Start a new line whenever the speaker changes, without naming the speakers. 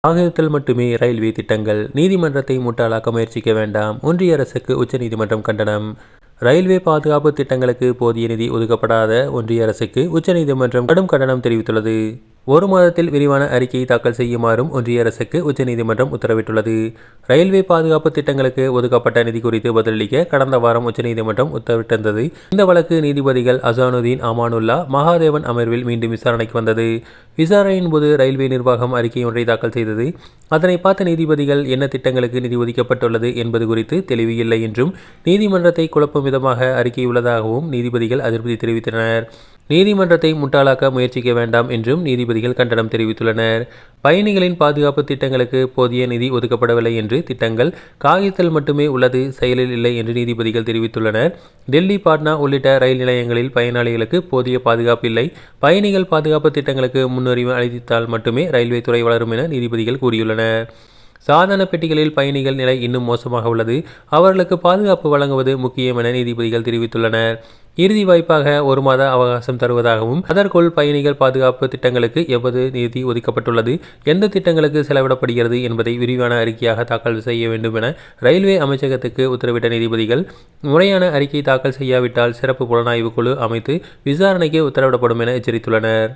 காகிதத்தில் மட்டுமே ரயில்வே திட்டங்கள், நீதிமன்றத்தை முட்டாளாக்க முயற்சிக்க வேண்டாம். ஒன்றிய அரசுக்கு உச்சநீதிமன்றம் கண்டனம். ரயில்வே பாதுகாப்பு திட்டங்களுக்கு போதிய நிதி ஒதுக்கப்படாத ஒன்றிய அரசுக்கு உச்சநீதிமன்றம் கடும் கண்டனம் தெரிவித்துள்ளது. ஒரு மாதத்தில் விரிவான அறிக்கையை தாக்கல் செய்யுமாறும் ஒன்றிய அரசுக்கு உச்சநீதிமன்றம் உத்தரவிட்டுள்ளது. ரயில்வே பாதுகாப்பு திட்டங்களுக்கு ஒதுக்கப்பட்ட நிதி குறித்து பதிலளிக்க கடந்த வாரம் உச்சநீதிமன்றம் உத்தரவிட்டிருந்தது. இந்த வழக்கு நீதிபதிகள் அசானுதீன், அமானுல்லா, மகாதேவன் அமர்வில் மீண்டும் விசாரணைக்கு வந்தது. விசாரணையின் போது ரயில்வே நிர்வாகம் அறிக்கை ஒன்றை தாக்கல் செய்தது. அதனை பார்த்த நீதிபதிகள் என்ன திட்டங்களுக்கு நிதி ஒதுக்கப்பட்டுள்ளது என்பது குறித்து தெளிவு இல்லை என்றும், நீதிமன்றத்தை குழப்பும் விதமாக அறிக்கை உள்ளதாகவும் நீதிபதிகள் அதிருப்தி தெரிவித்தனர். நீதிமன்றத்தை முட்டாளாக்க முயற்சிக்க வேண்டாம் என்றும் நீதிபதிகள் கண்டனம் தெரிவித்துள்ளனர். பயணிகளின் பாதுகாப்பு திட்டங்களுக்கு போதிய நிதி ஒதுக்கப்படவில்லை என்று திட்டங்கள் காகிதத்தில் மட்டுமே உள்ளது, செயலில் இல்லை என்று நீதிபதிகள் தெரிவித்துள்ளனர். டெல்லி, பாட்னா உள்ளிட்ட ரயில் நிலையங்களில் பயனாளிகளுக்கு போதிய பாதுகாப்பு இல்லை. பயணிகள் பாதுகாப்பு திட்டங்களுக்கு முன்னுரிமை அளித்தால் மட்டுமே ரயில்வே துறை வளரும் என நீதிபதிகள் கூறியுள்ளனர். சாதாரண பெட்டிகளில் பயணிகள் நிலை இன்னும் மோசமாக உள்ளது. அவர்களுக்கு பாதுகாப்பு வழங்குவது முக்கியம் என நீதிபதிகள் தெரிவித்துள்ளனர். இறுதி வாய்ப்பாக 1 மாத அவகாசம் தருவதாகவும், அதற்குள் பயணிகள் பாதுகாப்பு திட்டங்களுக்கு எவ்வளவு நிதி ஒதுக்கப்பட்டுள்ளது, எந்த திட்டங்களுக்கு செலவிடப்படுகிறது என்பதை விரிவான அறிக்கையாக தாக்கல் செய்ய வேண்டும் என ரயில்வே அமைச்சகத்துக்கு உத்தரவிட்ட நீதிபதிகள், முறையான அறிக்கை தாக்கல் செய்யாவிட்டால் சிறப்பு புலனாய்வு குழு அமைத்து விசாரணைக்கு உத்தரவிடப்படும் என எச்சரித்துள்ளனர்.